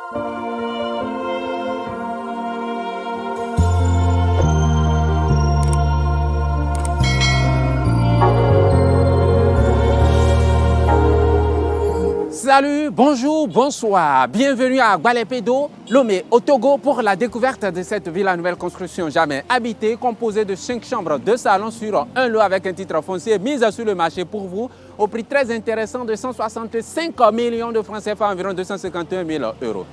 Salut, bonjour, bonsoir. Bienvenue à Gualepédo, Lomé, au Togo pour la découverte de cette ville en nouvelle construction jamais habitée, composée de 5 chambres, 2 salons sur un lot avec un titre foncier mis sur le marché pour vous au prix très intéressant de 165 millions de francs CFA, environ 251 000 euros.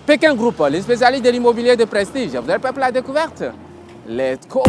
Pékin Group, les spécialistes de l'immobilier de prestige. Vous êtes prêts pour la découverte? Let's go!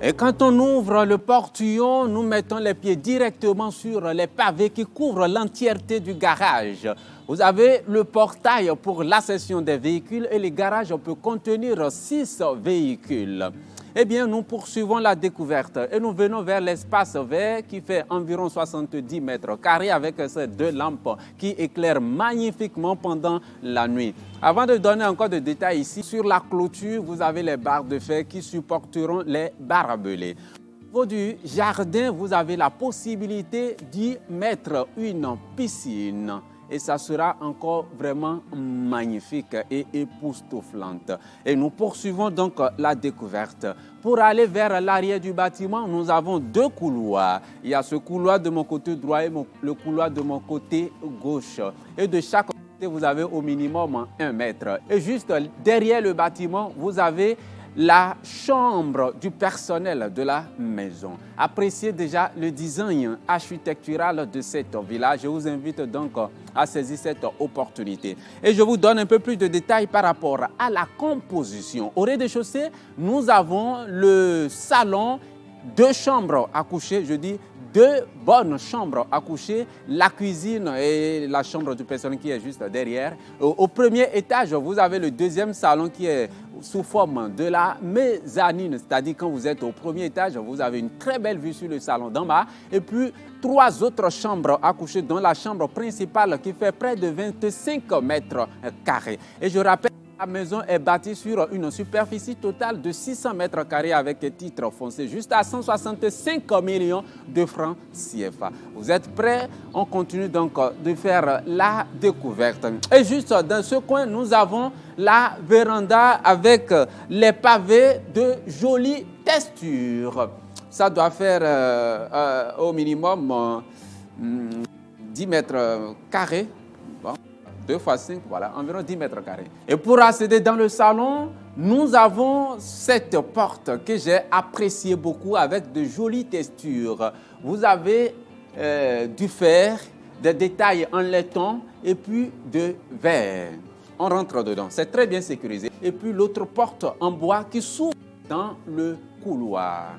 Et quand on ouvre le portillon, nous mettons les pieds directement sur les pavés qui couvrent l'entièreté du garage. Vous avez le portail pour l'accession des véhicules et le garage peut contenir 6 véhicules. Eh bien, nous poursuivons la découverte et nous venons vers l'espace vert qui fait environ 70 mètres carrés avec ces 2 lampes qui éclairent magnifiquement pendant la nuit. Avant de donner encore de détails ici, sur la clôture, vous avez les barres de fer qui supporteront les barbelés. Au niveau du jardin, vous avez la possibilité d'y mettre une piscine. Et ça sera encore vraiment magnifique et époustouflante. Et nous poursuivons donc la découverte. Pour aller vers l'arrière du bâtiment, nous avons 2 couloirs. Il y a ce couloir de mon côté droit et le couloir de mon côté gauche. Et de chaque côté, vous avez au minimum 1 mètre. Et juste derrière le bâtiment, vous avez la chambre du personnel de la maison. Appréciez déjà le design architectural de cette villa. Je vous invite donc à saisir cette opportunité. Et je vous donne un peu plus de détails par rapport à la composition. Au rez-de-chaussée, nous avons le salon, 2 chambres à coucher, je dis 2 bonnes chambres à coucher, la cuisine et la chambre du personnel qui est juste derrière. Au premier étage, vous avez le 2e salon qui est sous forme de la mezzanine, c'est-à-dire quand vous êtes au premier étage, vous avez une très belle vue sur le salon d'en bas. Et puis 3 autres chambres à coucher, dont la chambre principale qui fait près de 25 mètres carrés. Et je rappelle, la maison est bâtie sur une superficie totale de 600 mètres carrés avec titre foncier, juste à 165 millions de francs CFA. Vous êtes prêts? On continue donc de faire la découverte. Et juste dans ce coin, nous avons la véranda avec les pavés de jolie texture. Ça doit faire au minimum 10 mètres carrés. Bon. 2 x 5, voilà, environ 10 mètres carrés. Et pour accéder dans le salon, nous avons cette porte que j'ai appréciée beaucoup avec de jolies textures. Vous avez du fer, des détails en laiton et puis de verre. On rentre dedans, c'est très bien sécurisé. Et puis l'autre porte en bois qui s'ouvre dans le couloir.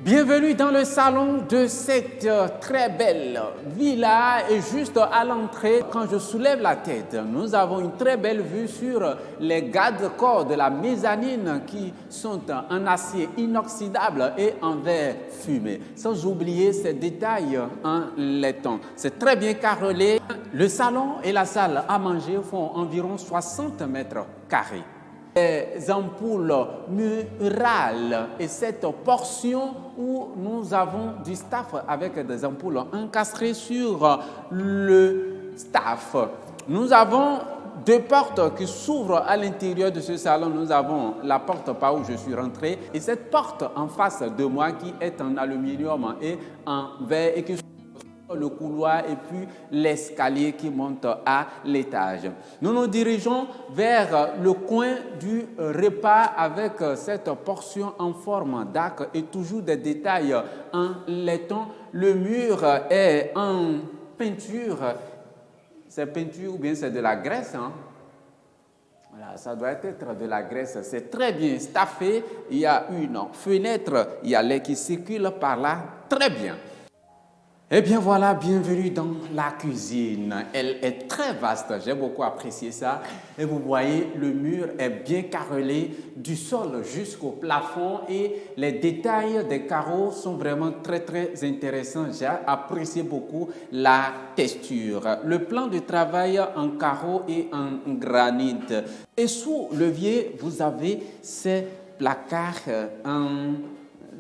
Bienvenue dans le salon de cette très belle villa et juste à l'entrée, quand je soulève la tête, nous avons une très belle vue sur les garde-corps de la mezzanine qui sont en acier inoxydable et en verre fumé, sans oublier ces détails en laiton. C'est très bien carrelé. Le salon et la salle à manger font environ 60 mètres carrés. Les ampoules murales et cette portion où nous avons du staff avec des ampoules encastrées sur le staff. Nous avons deux portes qui s'ouvrent à l'intérieur de ce salon. Nous avons la porte par où je suis rentré et cette porte en face de moi qui est en aluminium et en verre et qui le couloir et puis l'escalier qui monte à l'étage. Nous nous dirigeons vers le coin du repas avec cette portion en forme d'arc et toujours des détails en laiton. Le mur est en peinture. C'est peinture ou bien c'est de la graisse, hein? Voilà, ça doit être de la graisse. C'est très bien staffé. Il y a une fenêtre, il y a l'air qui circule par là. Très bien. Eh bien voilà, bienvenue dans la cuisine. Elle est très vaste, j'ai beaucoup apprécié ça. Et vous voyez, le mur est bien carrelé du sol jusqu'au plafond et les détails des carreaux sont vraiment très très intéressants. J'ai apprécié beaucoup la texture. Le plan de travail en carreau et en granit. Et sous levier, vous avez ces placards en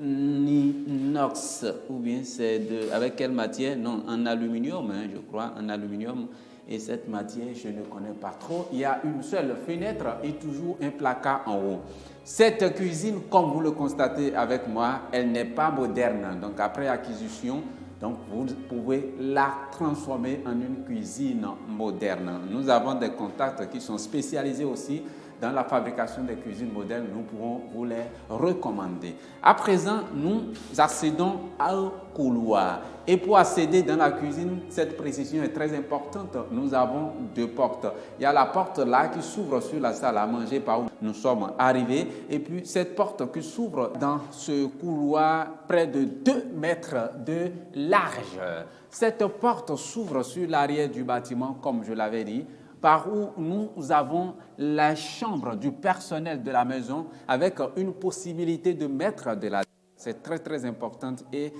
inox, ou bien c'est avec quelle matière? Non, en aluminium, hein, je crois, en aluminium. Et cette matière, je ne connais pas trop. Il y a une seule fenêtre et toujours un placard en haut. Cette cuisine, comme vous le constatez avec moi, elle n'est pas moderne. Donc après acquisition, donc vous pouvez la transformer en une cuisine moderne. Nous avons des contacts qui sont spécialisés aussi dans la fabrication des cuisines modernes, nous pourrons vous les recommander. À présent, nous accédons au couloir. Et pour accéder dans la cuisine, cette précision est très importante. Nous avons deux portes. Il y a la porte là qui s'ouvre sur la salle à manger par où nous sommes arrivés. Et puis cette porte qui s'ouvre dans ce couloir près de 2 mètres de large. Cette porte s'ouvre sur l'arrière du bâtiment, comme je l'avais dit, par où nous avons la chambre du personnel de la maison avec une possibilité de mettre de la... C'est très très important et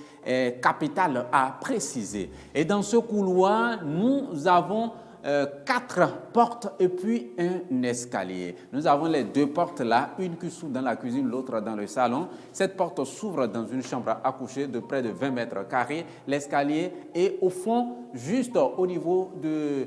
capital à préciser. Et dans ce couloir, nous avons 4 portes et puis un escalier. Nous avons les 2 portes là, une qui s'ouvre dans la cuisine, l'autre dans le salon. Cette porte s'ouvre dans une chambre à coucher de près de 20 mètres carrés. L'escalier est au fond, juste au niveau de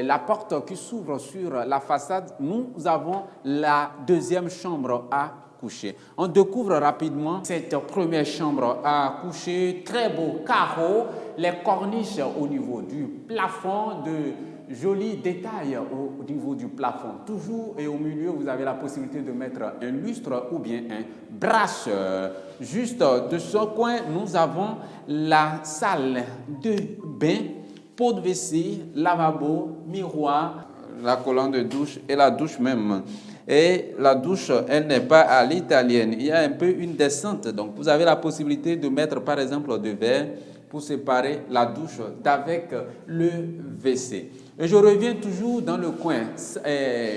la porte qui s'ouvre sur la façade. Nous avons la deuxième chambre à coucher. On découvre rapidement cette première chambre à coucher, très beau carreau, les corniches au niveau du plafond, de jolis détails au niveau du plafond. Toujours et au milieu, vous avez la possibilité de mettre un lustre ou bien un brasseur. Juste de ce coin, nous avons la salle de bain, pot de WC, lavabo, miroir, la colonne de douche et la douche même. Et la douche, elle n'est pas à l'italienne. Il y a un peu une descente. Donc, vous avez la possibilité de mettre, par exemple, de verre pour séparer la douche d'avec le WC. Et je reviens toujours dans le coin.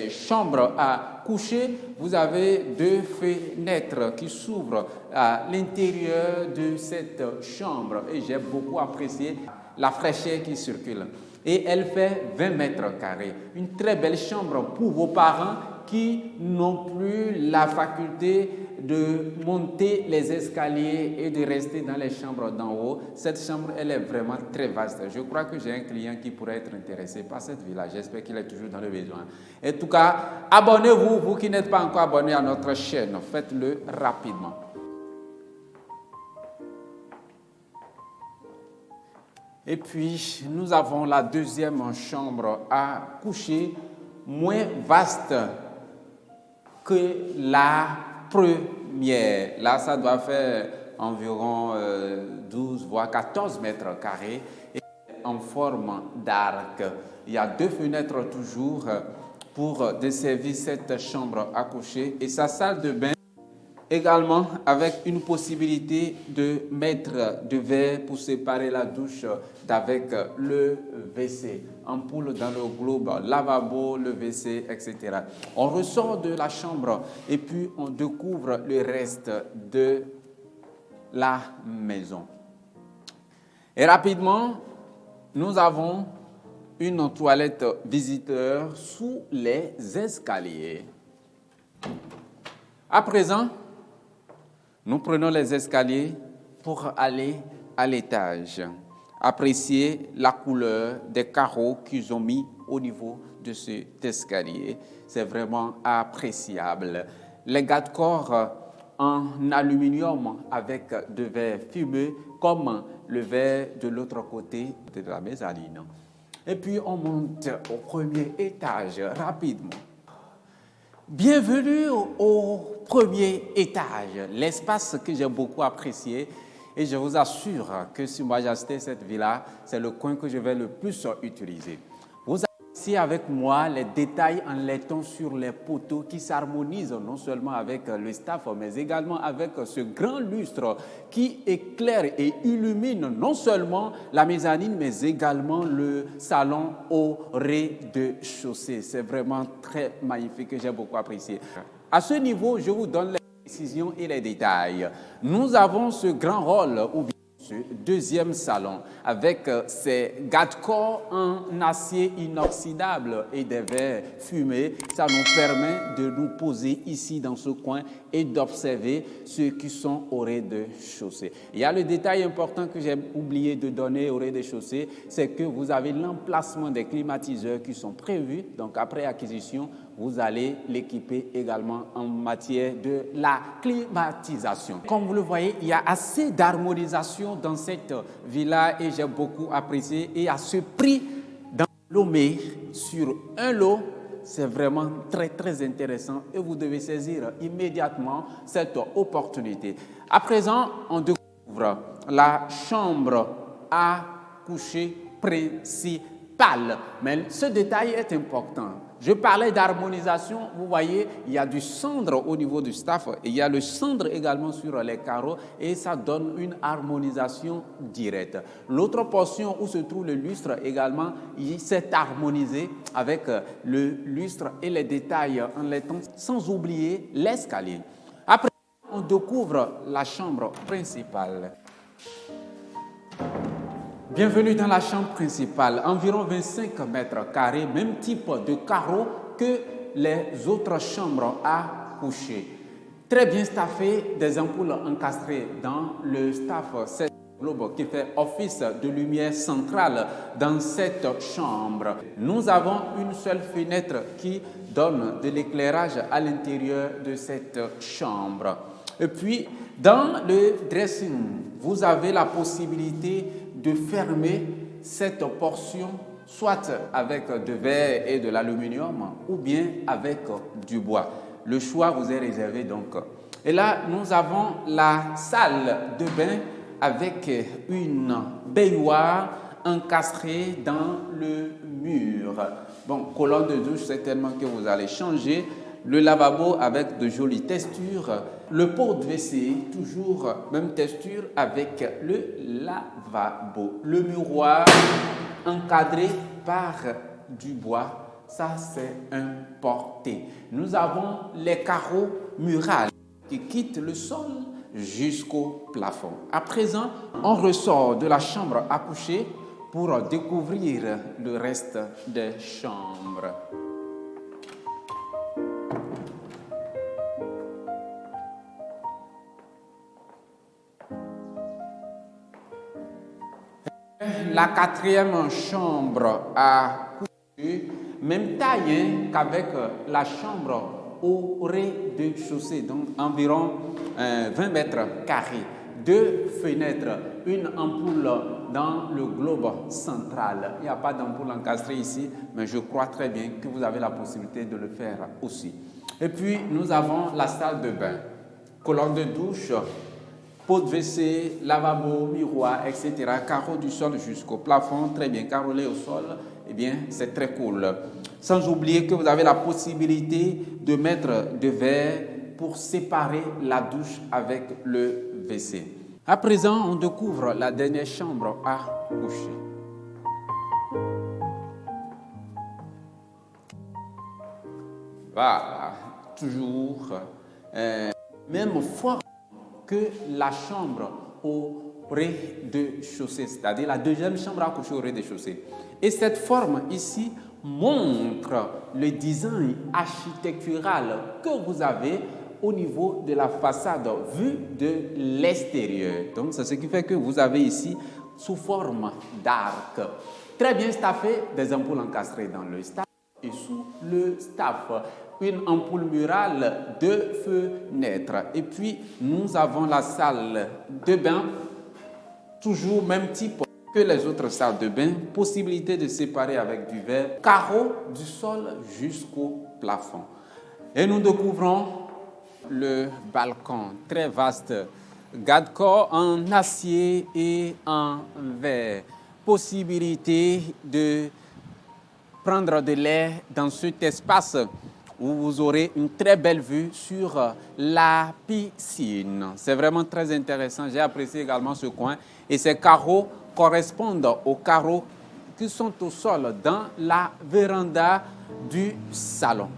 Chambre à coucher, vous avez 2 fenêtres qui s'ouvrent à l'intérieur de cette chambre. Et j'ai beaucoup apprécié la fraîcheur qui circule. Et elle fait 20 mètres carrés. Une très belle chambre pour vos parents qui n'ont plus la faculté de monter les escaliers et de rester dans les chambres d'en haut. Cette chambre, elle est vraiment très vaste. Je crois que j'ai un client qui pourrait être intéressé par cette villa. J'espère qu'il est toujours dans le besoin. En tout cas, abonnez-vous, vous qui n'êtes pas encore abonnés à notre chaîne. Faites-le rapidement. Et puis, nous avons la deuxième chambre à coucher, moins vaste que la première. Là, ça doit faire environ 12 voire 14 mètres carrés et en forme d'arc. Il y a 2 fenêtres toujours pour desservir cette chambre à coucher et sa salle de bain également avec une possibilité de mettre de verre pour séparer la douche d'avec le WC. Ampoule dans le globe, lavabo, le WC, etc. On ressort de la chambre et puis on découvre le reste de la maison. Et rapidement, nous avons une toilette visiteur sous les escaliers. À présent, nous prenons les escaliers pour aller à l'étage. apprécier la couleur des carreaux qu'ils ont mis au niveau de cet escalier. C'est vraiment appréciable. Les garde-corps en aluminium avec de verre fumé, comme le verre de l'autre côté de la mezzanine. Et puis on monte au premier étage rapidement. Bienvenue au premier étage, l'espace que j'ai beaucoup apprécié. Et je vous assure que sur Majesté, cette villa, c'est le coin que je vais le plus utiliser. Vous avez ici avec moi les détails en laiton sur les poteaux qui s'harmonisent non seulement avec le staff, mais également avec ce grand lustre qui éclaire et illumine non seulement la mezzanine, mais également le salon au rez-de-chaussée. C'est vraiment très magnifique et j'ai beaucoup apprécié. À ce niveau, je vous donne les précisions et les détails. Nous avons ce grand hall ou bien ce deuxième salon avec ses garde-corps en acier inoxydable et des verres fumés. Ça nous permet de nous poser ici dans ce coin et d'observer ceux qui sont au rez-de-chaussée. Il y a le détail important que j'ai oublié de donner au rez-de-chaussée, c'est que vous avez l'emplacement des climatiseurs qui sont prévus. Donc après acquisition, vous allez l'équiper également en matière de la climatisation. Comme vous le voyez, il y a assez d'harmonisation dans cette villa et j'ai beaucoup apprécié. Et à ce prix, dans Lomé, sur un lot, c'est vraiment très, très intéressant et vous devez saisir immédiatement cette opportunité. À présent, on découvre la chambre à coucher principale. Mais ce détail est important. Je parlais d'harmonisation, vous voyez, il y a du cendre au niveau du staff, et il y a le cendre également sur les carreaux et ça donne une harmonisation directe. L'autre portion où se trouve le lustre également, il s'est harmonisé avec le lustre et les détails en laiton, sans oublier l'escalier. Après, on découvre la chambre principale. Bienvenue dans la chambre principale, environ 25 mètres carrés, même type de carreaux que les autres chambres à coucher. Très bien staffé, des ampoules encastrées dans le staff, c'est globe qui fait office de lumière centrale dans cette chambre. Nous avons une seule fenêtre qui donne de l'éclairage à l'intérieur de cette chambre. Et puis, dans le dressing, vous avez la possibilité de fermer cette portion soit avec de verre et de l'aluminium ou bien avec du bois. Le choix vous est réservé donc. Et là, nous avons la salle de bain avec une baignoire encastrée dans le mur. Bon, colonne de douche, certainement que vous allez changer. Le lavabo avec de jolies textures. Le pot de WC, toujours même texture avec le lavabo. Le miroir encadré par du bois, ça c'est importé. Nous avons les carreaux murales qui quittent le sol jusqu'au plafond. À présent, on ressort de la chambre à coucher pour découvrir le reste des chambres. La quatrième chambre à coucher, même taille qu'avec la chambre au rez-de-chaussée, donc environ 20 mètres carrés. Deux fenêtres, une ampoule dans le globe central. Il n'y a pas d'ampoule encastrée ici, mais je crois très bien que vous avez la possibilité de le faire aussi. Et puis, nous avons la salle de bain, colonne de douche, pot de WC, lavabo, miroir, etc. Carreaux du sol jusqu'au plafond, très bien carrelé au sol. Eh bien, c'est très cool. Sans oublier que vous avez la possibilité de mettre de verre pour séparer la douche avec le WC. À présent, on découvre la dernière chambre à coucher. Voilà, toujours même forme que la chambre au rez-de-chaussée, c'est-à-dire la deuxième chambre à coucher au rez-de-chaussée. Et cette forme ici montre le design architectural que vous avez au niveau de la façade vue de l'extérieur. Donc, c'est ce qui fait que vous avez ici sous forme d'arc. Très bien staffé, des ampoules encastrées dans le staff et sous le staff, une ampoule murale, 2 fenêtres. Et puis, nous avons la salle de bain, toujours même type que les autres salles de bain, possibilité de séparer avec du verre, carreaux du sol jusqu'au plafond. Et nous découvrons le balcon, très vaste, garde-corps en acier et en verre. Possibilité de prendre de l'air dans cet espace où vous aurez une très belle vue sur la piscine. C'est vraiment très intéressant. J'ai apprécié également ce coin. Et ces carreaux correspondent aux carreaux qui sont au sol dans la véranda du salon.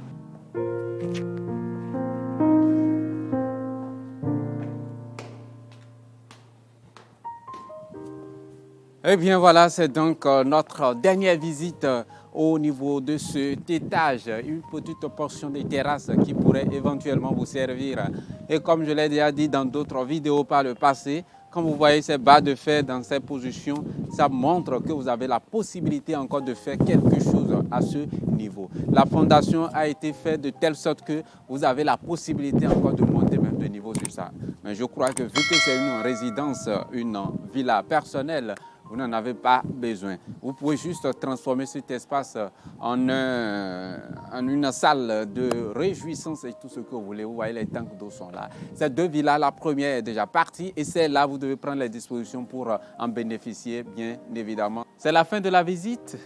Eh bien voilà, c'est donc notre dernière visite au niveau de cet étage. Une petite portion de terrasse qui pourrait éventuellement vous servir. Et comme je l'ai déjà dit dans d'autres vidéos par le passé, quand vous voyez ces barres de fer dans ces positions, ça montre que vous avez la possibilité encore de faire quelque chose à ce niveau. La fondation a été faite de telle sorte que vous avez la possibilité encore de monter même de niveau sur ça. Mais je crois que vu que c'est une résidence, une villa personnelle, vous n'en avez pas besoin. Vous pouvez juste transformer cet espace en une salle de réjouissance et tout ce que vous voulez. Vous voyez, les tanks d'eau sont là. Ces 2 villas, la première est déjà partie et celle-là, vous devez prendre les dispositions pour en bénéficier, bien évidemment. C'est la fin de la visite?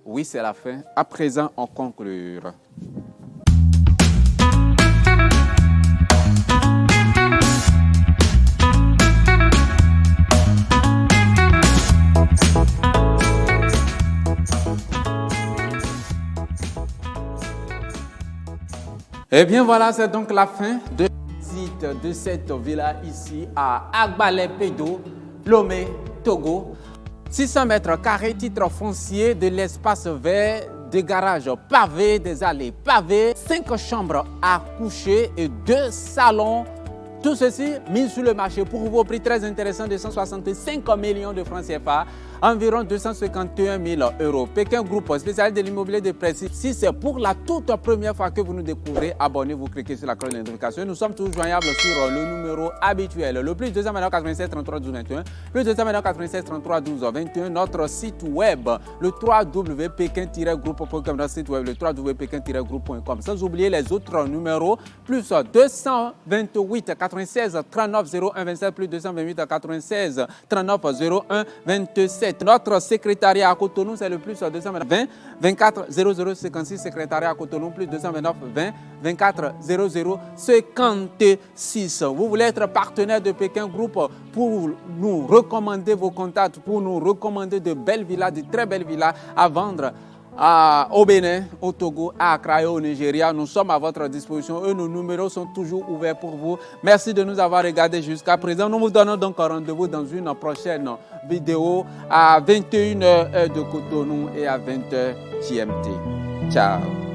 Oui, c'est la fin. À présent, on conclut. Eh bien voilà, c'est donc la fin de la visite de cette villa ici à Agbalé-Pédo, Lomé, Togo. 600 mètres carrés, titre foncier, de l'espace vert, des garages pavés, des allées pavées, 5 chambres à coucher et 2 salons. Tout ceci mis sur le marché pour vos prix très intéressants de 165 millions de francs CFA, environ 251 000 euros. Pékin Group, spécialiste de l'immobilier de presse. Si c'est pour la toute première fois que vous nous découvrez, abonnez-vous, cliquez sur la cloche de notification. Nous sommes toujours joignables sur le numéro habituel, le plus 229 96 33 12 21, plus 229 96 33 12 21, notre site web, le www.pekin-group.com, notre site web, le www.pekin-group.com. Sans oublier les autres numéros, plus 228 96 39 01 27, plus 228 96 39 01 27. Notre secrétariat à Cotonou, c'est le plus 220 24 00 56, secrétariat à Cotonou, plus 229 20 24 00 56. Vous voulez être partenaire de Pékin Group pour nous recommander vos contacts, pour nous recommander de belles villas, de très belles villas à vendre au Bénin, au Togo, à Accra et au Nigeria. Nous sommes à votre disposition et nos numéros sont toujours ouverts pour vous. Merci de nous avoir regardés jusqu'à présent. Nous vous donnons donc rendez-vous dans une prochaine vidéo à 21h de Cotonou et à 20h GMT. Ciao.